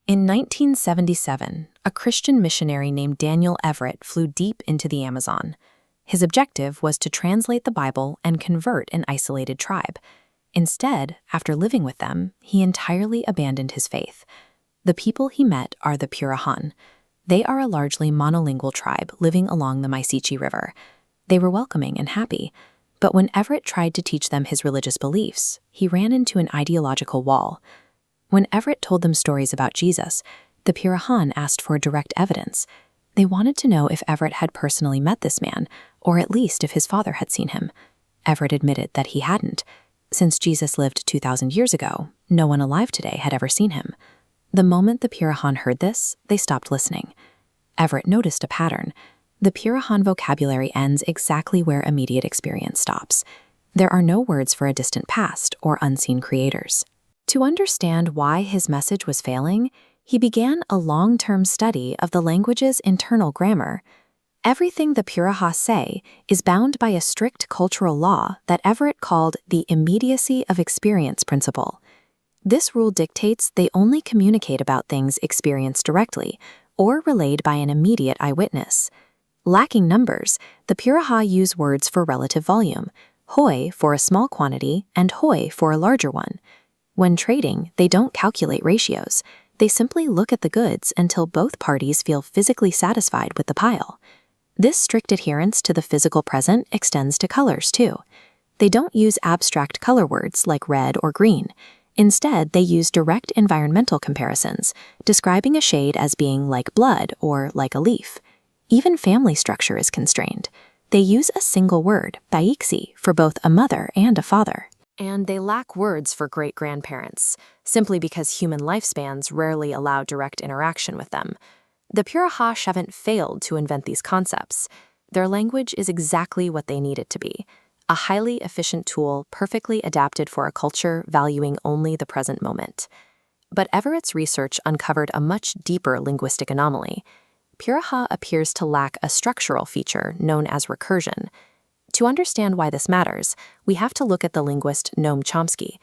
In 1977, a Christian missionary named Daniel Everett flew deep into the Amazon. His objective was to translate the Bible and convert an isolated tribe. Instead, after living with them, he entirely abandoned his faith. The people he met are the Pirahan. They are a largely monolingual tribe living along the Mysichi River. They were welcoming and happy, but when Everett tried to teach them his religious beliefs, he ran into an ideological wall. When Everett told them stories about Jesus, the Pirahan asked for direct evidence. They wanted to know if Everett had personally met this man, or at least if his father had seen him. Everett admitted that he hadn't. Since Jesus lived 2,000 years ago, no one alive today had ever seen him. The moment the Pirahan heard this, they stopped listening. Everett noticed a pattern. The Pirahan vocabulary ends exactly where immediate experience stops. There are no words for a distant past or unseen creators. To understand why his message was failing, he began a long-term study of the language's internal grammar. Everything the Piraha say is bound by a strict cultural law that Everett called the immediacy of experience principle. This rule dictates they only communicate about things experienced directly or relayed by an immediate eyewitness. Lacking numbers, the Piraha use words for relative volume, hoi for a small quantity and hoi for a larger one. When trading, they don't calculate ratios. They simply look at the goods until both parties feel physically satisfied with the pile. This strict adherence to the physical present extends to colors, too. They don't use abstract color words like red or green. Instead, they use direct environmental comparisons, describing a shade as being like blood or like a leaf. Even family structure is constrained. They use a single word, baiksi, for both a mother and a father. And they lack words for great-grandparents, simply because human lifespans rarely allow direct interaction with them. The Piraha haven't failed to invent these concepts. Their language is exactly what they need it to be. A highly efficient tool perfectly adapted for a culture valuing only the present moment. But Everett's research uncovered a much deeper linguistic anomaly. Piraha appears to lack a structural feature known as recursion. To understand why this matters, we have to look at the linguist Noam Chomsky.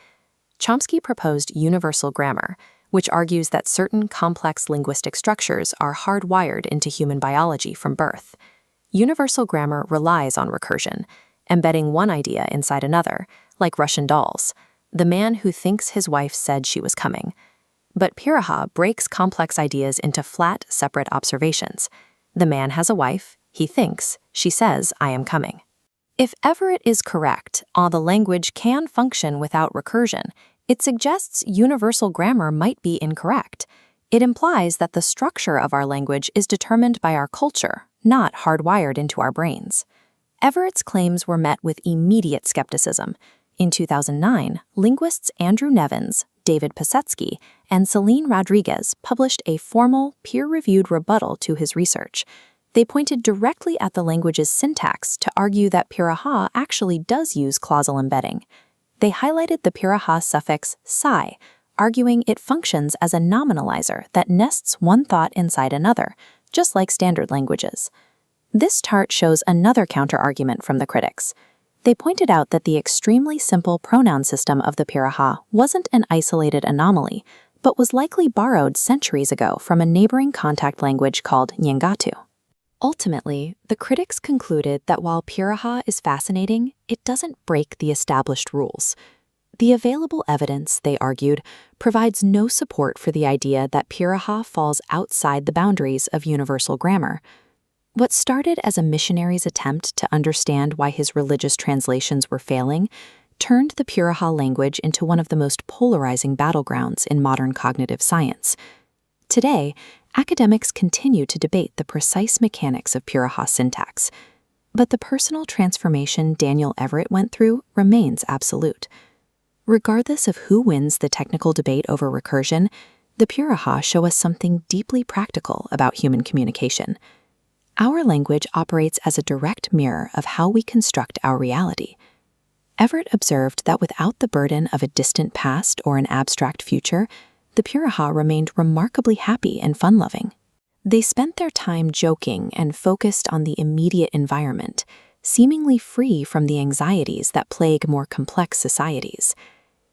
Chomsky proposed universal grammar, which argues that certain complex linguistic structures are hardwired into human biology from birth. Universal grammar relies on recursion, embedding one idea inside another, like Russian dolls, the man who thinks his wife said she was coming. But Piraha breaks complex ideas into flat, separate observations. The man has a wife, he thinks, she says, I am coming. If Everett is correct, the language can function without recursion, it suggests universal grammar might be incorrect. It implies that the structure of our language is determined by our culture, not hardwired into our brains. Everett's claims were met with immediate skepticism. In 2009, linguists Andrew Nevins, David Pasetsky, and Celine Rodriguez published a formal, peer-reviewed rebuttal to his research. They pointed directly at the language's syntax to argue that Piraha actually does use clausal embedding. They highlighted the Piraha suffix "sai," arguing it functions as a nominalizer that nests one thought inside another, just like standard languages. This chart shows another counter-argument from the critics. They pointed out that the extremely simple pronoun system of the Piraha wasn't an isolated anomaly, but was likely borrowed centuries ago from a neighboring contact language called Nyingatu. Ultimately, the critics concluded that while Piraha is fascinating, it doesn't break the established rules. The available evidence, they argued, provides no support for the idea that Piraha falls outside the boundaries of universal grammar. What started as a missionary's attempt to understand why his religious translations were failing turned the Piraha language into one of the most polarizing battlegrounds in modern cognitive science. Today, academics continue to debate the precise mechanics of Piraha syntax, but the personal transformation Daniel Everett went through remains absolute. Regardless of who wins the technical debate over recursion, the Piraha show us something deeply practical about human communication. Our language operates as a direct mirror of how we construct our reality. Everett observed that without the burden of a distant past or an abstract future, the Piraha remained remarkably happy and fun-loving. They spent their time joking and focused on the immediate environment, seemingly free from the anxieties that plague more complex societies.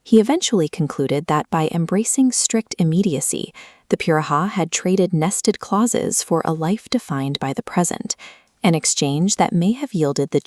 He eventually concluded that by embracing strict immediacy, the Piraha had traded nested clauses for a life defined by the present, an exchange that may have yielded the